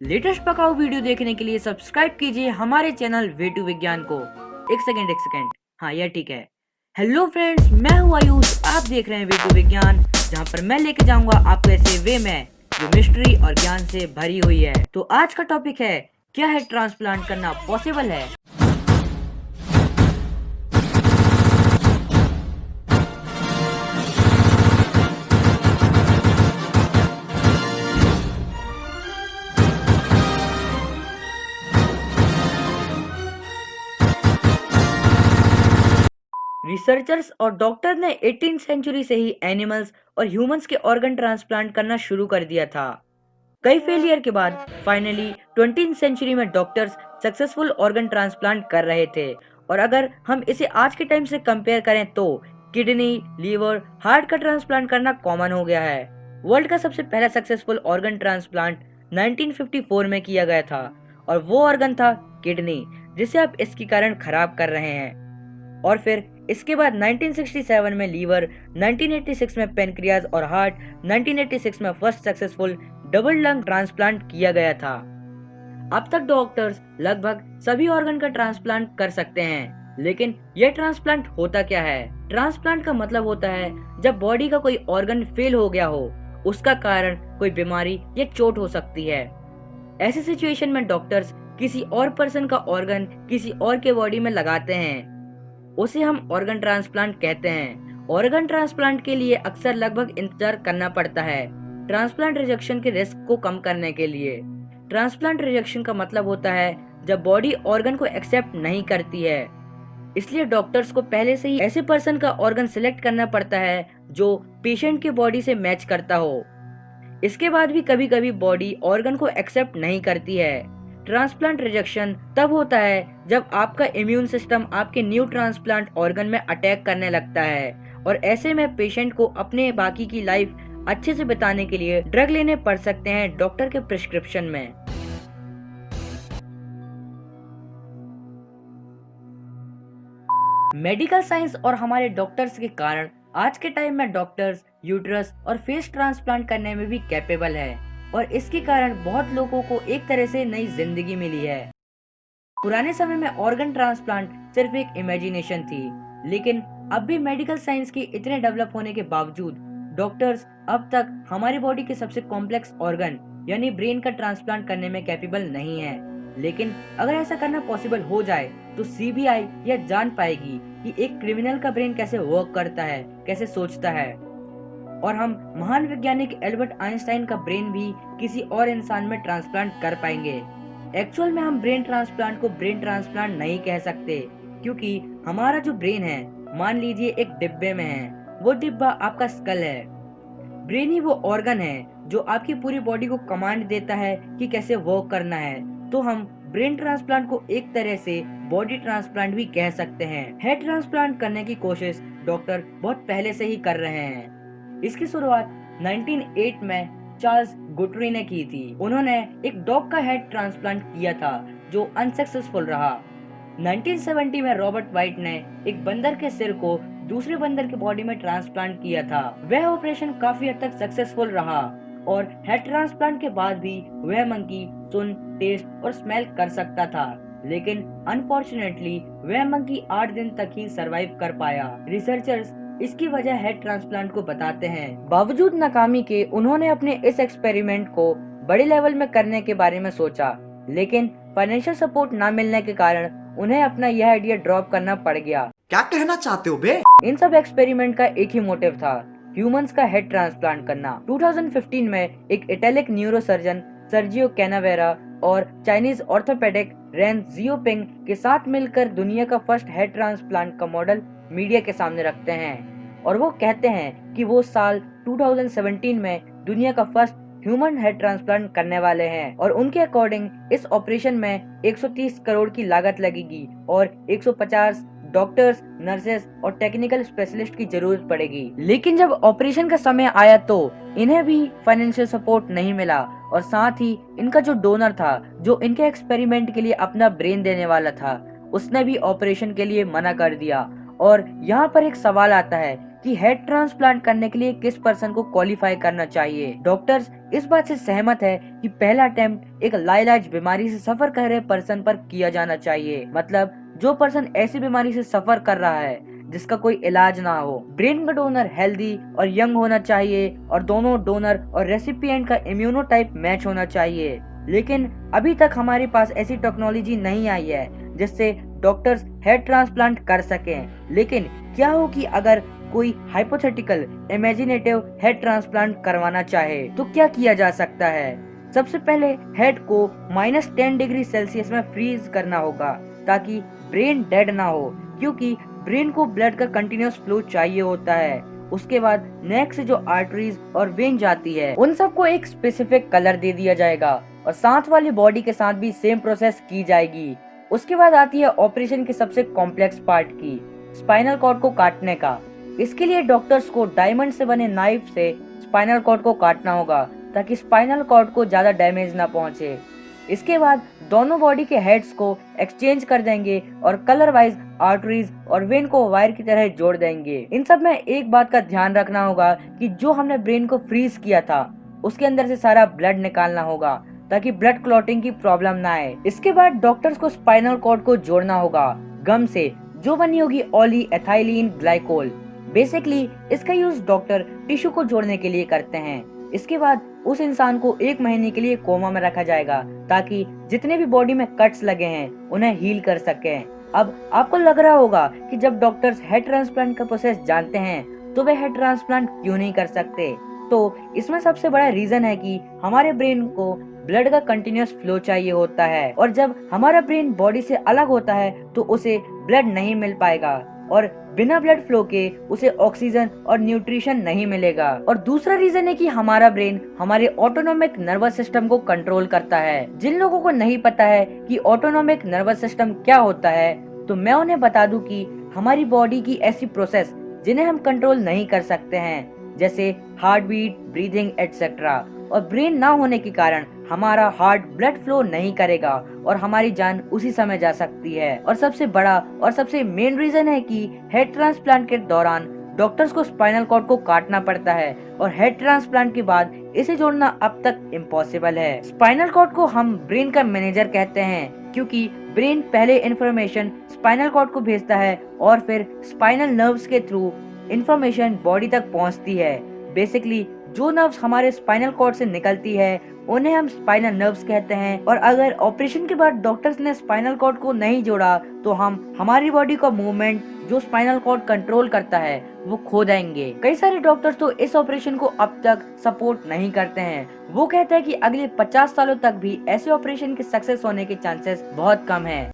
Latest पकाओ video देखने के लिए सब्सक्राइब कीजिए हमारे चैनल वे टू विज्ञान को। एक सेकंड, हाँ यह ठीक है। हेलो फ्रेंड्स, मैं हूँ आयुष, आप देख रहे हैं वे टू विज्ञान, जहाँ पर मैं लेके जाऊंगा आपको ऐसे वे में जो मिस्ट्री और ज्ञान से भरी हुई है। तो आज का टॉपिक है, क्या है ट्रांसप्लांट करना पॉसिबल है? रिसर्चर्स और डॉक्टर ने 18th सेंचुरी से ही एनिमल्स और ह्यूमंस के ऑर्गन ट्रांसप्लांट करना शुरू कर दिया था। कई फेलियर के बाद फाइनली 20th सेंचुरी में डॉक्टर्स सक्सेसफुल ऑर्गन ट्रांसप्लांट कर रहे थे। और अगर हम इसे आज के टाइम से कंपेयर करें तो किडनी, लीवर, हार्ट का ट्रांसप्लांट करना कॉमन हो गया है। वर्ल्ड का सबसे पहला सक्सेसफुल ऑर्गन ट्रांसप्लांट 1954 में किया गया था और वो ऑर्गन था किडनी, जिसे आप इसके कारण खराब कर रहे हैं। और फिर इसके बाद 1967 में लीवर, 1986 में पेनक्रियाज और हार्ट, 1986 में first successful double lung transplant किया गया था। अब तक डॉक्टर्स लगभग सभी ऑर्गन का ट्रांसप्लांट कर सकते हैं, लेकिन यह ट्रांसप्लांट होता क्या है? ट्रांसप्लांट का मतलब होता है जब बॉडी का कोई ऑर्गन फेल हो गया हो, उसका कारण कोई बीमारी या चोट हो सकती है। ऐसी सिचुएशन में डॉक्टर्स किसी और पर्सन का ऑर्गन किसी और के बॉडी में लगाते हैं, उसे हम ऑर्गन ट्रांसप्लांट कहते हैं। ऑर्गन ट्रांसप्लांट के लिए अक्सर लगभग इंतजार करना पड़ता है ट्रांसप्लांट रिजेक्शन के रिस्क को कम करने के लिए। ट्रांसप्लांट रिजेक्शन का मतलब होता है जब बॉडी ऑर्गन को एक्सेप्ट नहीं करती है, इसलिए डॉक्टर्स को पहले से ही ऐसे पर्सन का ऑर्गन सिलेक्ट करना पड़ता है जो पेशेंट की बॉडी से मैच करता हो। इसके बाद भी कभी कभी बॉडी ऑर्गन को एक्सेप्ट नहीं करती है। ट्रांसप्लांट रिजेक्शन तब होता है जब आपका इम्यून सिस्टम आपके न्यू ट्रांसप्लांट ऑर्गन में अटैक करने लगता है, और ऐसे में पेशेंट को अपने बाकी की लाइफ अच्छे से बिताने के लिए ड्रग लेने पड़ सकते हैं डॉक्टर के प्रिस्क्रिप्शन में। मेडिकल साइंस और हमारे डॉक्टर्स के कारण आज के टाइम में डॉक्टर्स यूट्रस और फेस ट्रांसप्लांट करने में भी कैपेबल है, और इसके कारण बहुत लोगों को एक तरह से नई जिंदगी मिली है। पुराने समय में ऑर्गन ट्रांसप्लांट सिर्फ एक इमेजिनेशन थी, लेकिन अब भी मेडिकल साइंस के इतने डेवलप होने के बावजूद डॉक्टर्स अब तक हमारी बॉडी के सबसे कॉम्प्लेक्स ऑर्गन यानी ब्रेन का ट्रांसप्लांट करने में कैपेबल नहीं है। लेकिन अगर ऐसा करना पॉसिबल हो जाए तो सीबीआई यह जान पाएगी कि एक क्रिमिनल का ब्रेन कैसे वर्क करता है, कैसे सोचता है, और हम महान वैज्ञानिक एल्बर्ट आइंस्टाइन का ब्रेन भी किसी और इंसान में ट्रांसप्लांट कर पाएंगे। एक्चुअल में हम ब्रेन ट्रांसप्लांट को ब्रेन ट्रांसप्लांट नहीं कह सकते, क्योंकि हमारा जो ब्रेन है, मान लीजिए एक डिब्बे में है, वो डिब्बा आपका स्कल है। ब्रेन ही वो ऑर्गन है जो आपकी पूरी बॉडी को कमांड देता है कि कैसे वर्क करना है। तो हम ब्रेन ट्रांसप्लांट को एक तरह से बॉडी ट्रांसप्लांट भी कह सकते हैं। हेड ट्रांसप्लांट करने की कोशिश डॉक्टर बहुत पहले से ही कर रहे हैं। इसकी शुरुआत 1908 में चार्ल्स गुटरी ने की थी। उन्होंने एक डॉग का हेड ट्रांसप्लांट किया था जो अनसक्सेसफुल रहा। 1970 में रॉबर्ट वाइट ने एक बंदर के सिर को दूसरे बंदर के बॉडी में ट्रांसप्लांट किया था। वह ऑपरेशन काफी हद तक सक्सेसफुल रहा, और हेड ट्रांसप्लांट के बाद भी वह मंकी सुन, टेस्ट और स्मेल कर सकता था, लेकिन अनफॉर्चुनेटली वह मंकी 8 दिन तक ही सरवाइव कर पाया। रिसर्चर्स इसकी वजह हेड ट्रांसप्लांट को बताते हैं। बावजूद नाकामी के उन्होंने अपने इस एक्सपेरिमेंट को बड़े लेवल में करने के बारे में सोचा, लेकिन फाइनेंशियल सपोर्ट न मिलने के कारण उन्हें अपना यह आइडिया ड्रॉप करना पड़ गया। क्या कहना चाहते हो बे? इन सब एक्सपेरिमेंट का एक ही मोटिव था, ह्यूमंस का हेड ट्रांसप्लांट करना। 2015 में एक इटैलिक न्यूरोसर्जन सर्जियो कैनावेरा और चाइनीज ऑर्थोपेडिक रेन जियोपिंग के साथ मिलकर दुनिया का फर्स्ट हेड ट्रांसप्लांट का मॉडल मीडिया के सामने रखते हैं, और वो कहते हैं कि वो साल 2017 में दुनिया का फर्स्ट ह्यूमन हेड ट्रांसप्लांट करने वाले हैं, और उनके अकॉर्डिंग इस ऑपरेशन में 130 करोड़ की लागत लगेगी और 150 डॉक्टर्स, नर्सेस और टेक्निकल स्पेशलिस्ट की जरूरत पड़ेगी। लेकिन जब ऑपरेशन का समय आया तो इन्हें भी फाइनेंशियल सपोर्ट नहीं मिला, और साथ ही इनका जो डोनर था, जो इनके एक्सपेरिमेंट के लिए अपना ब्रेन देने वाला था, उसने भी ऑपरेशन के लिए मना कर दिया। और यहाँ पर एक सवाल आता है कि हेड ट्रांसप्लांट करने के लिए किस पर्सन को क्वालिफाई करना चाहिए। डॉक्टर्स इस बात से सहमत है कि पहला अटेम्प्ट एक लाइलाज बीमारी से सफर कर रहे पर्सन पर किया जाना चाहिए, मतलब जो पर्सन ऐसी बीमारी से सफर कर रहा है जिसका कोई इलाज ना हो। ब्रेन का डोनर हेल्दी और यंग होना चाहिए और दोनों डोनर और रेसिपिएंट का इम्यूनोटाइप मैच होना चाहिए। लेकिन अभी तक हमारे पास ऐसी टेक्नोलॉजी नहीं आई है जिससे डॉक्टर्स हेड ट्रांसप्लांट कर सकें। लेकिन क्या हो कि अगर कोई हाइपोथेटिकल इमेजिनेटिव हेड ट्रांसप्लांट करवाना चाहे तो क्या किया जा सकता है। सबसे पहले हेड को -10 डिग्री सेल्सियस में फ्रीज करना होगा ताकि ब्रेन डेड ना हो, क्योंकि ब्रेन को ब्लड का कंटिन्यूअस फ्लो चाहिए होता है। उसके बाद नेक से जो आर्टरीज और वेन जाती है उन सबको एक स्पेसिफिक कलर दे दिया जाएगा और साथ वाली बॉडी के साथ भी सेम प्रोसेस की जाएगी। उसके बाद आती है ऑपरेशन के सबसे कॉम्प्लेक्स पार्ट की, स्पाइनल कॉर्ड को काटने का। इसके लिए डॉक्टर्स को डायमंड से बने नाइफ से स्पाइनल कॉर्ड को काटना होगा ताकि स्पाइनल कॉर्ड को ज्यादा डैमेज ना पहुंचे। इसके बाद दोनों बॉडी के हेड्स को एक्सचेंज कर देंगे और कलर वाइज आर्टरीज और वेन को वायर की तरह जोड़ देंगे। इन सब में एक बात का ध्यान रखना होगा कि जो हमने ब्रेन को फ्रीज किया था उसके अंदर से सारा ब्लड निकालना होगा ताकि ब्लड क्लॉटिंग की प्रॉब्लम ना आए। इसके बाद डॉक्टर्स को स्पाइनल कॉर्ड को जोड़ना होगा गम से जो बनी होगी ऑली एथाइलिन ग्लाइकोल। बेसिकली इसका यूज डॉक्टर टिश्यू को जोड़ने के लिए करते हैं। इसके बाद उस इंसान को 1 महीने के लिए कोमा में रखा जाएगा ताकि जितने भी बॉडी में कट्स लगे हैं उन्हें हील कर सकें। अब आपको लग रहा होगा कि जब डॉक्टर्स हेड ट्रांसप्लांट का प्रोसेस जानते हैं तो वे हेड ट्रांसप्लांट क्यों नहीं कर सकते। तो इसमें सबसे बड़ा रीजन है कि हमारे ब्रेन को ब्लड का कंटिन्यूअस फ्लो चाहिए होता है और जब हमारा ब्रेन बॉडी से अलग होता है तो उसे ब्लड नहीं मिल पाएगा और बिना ब्लड फ्लो के उसे ऑक्सीजन और न्यूट्रिशन नहीं मिलेगा। और दूसरा रीजन है कि हमारा ब्रेन हमारे ऑटोनोमिक नर्वस सिस्टम को कंट्रोल करता है। जिन लोगों को नहीं पता है कि ऑटोनोमिक नर्वस सिस्टम क्या होता है तो मैं उन्हें बता दूं कि हमारी बॉडी की ऐसी प्रोसेस जिन्हें हम कंट्रोल नहीं कर सकते हैं, जैसे हार्ट बीट, ब्रीदिंग एटसेट्रा। और ब्रेन ना होने के कारण हमारा हार्ट ब्लड फ्लो नहीं करेगा और हमारी जान उसी समय जा सकती है। और सबसे बड़ा और सबसे मेन रीजन है कि हेड ट्रांसप्लांट के दौरान डॉक्टर्स को स्पाइनल कॉर्ड को काटना पड़ता है और हेड ट्रांसप्लांट के बाद इसे जोड़ना अब तक इम्पॉसिबल है। स्पाइनल कॉर्ड को हम ब्रेन का मैनेजर कहते हैं क्योंकि ब्रेन पहले इंफॉर्मेशन स्पाइनल कॉर्ड को भेजता है और फिर स्पाइनल नर्व्स के थ्रू इंफॉर्मेशन बॉडी तक पहुंचती है। बेसिकली जो नर्व्स हमारे स्पाइनल कॉर्ड से निकलती है उन्हें हम स्पाइनल नर्व्स कहते हैं। और अगर ऑपरेशन के बाद डॉक्टर्स ने स्पाइनल कॉर्ड को नहीं जोड़ा तो हम हमारी बॉडी का मूवमेंट जो स्पाइनल कॉर्ड कंट्रोल करता है वो खो देंगे। कई सारे डॉक्टर्स तो इस ऑपरेशन को अब तक सपोर्ट नहीं करते हैं। वो कहते हैं कि अगले 50 सालों तक भी ऐसे ऑपरेशन के सक्सेस होने के चांसेस बहुत कम है।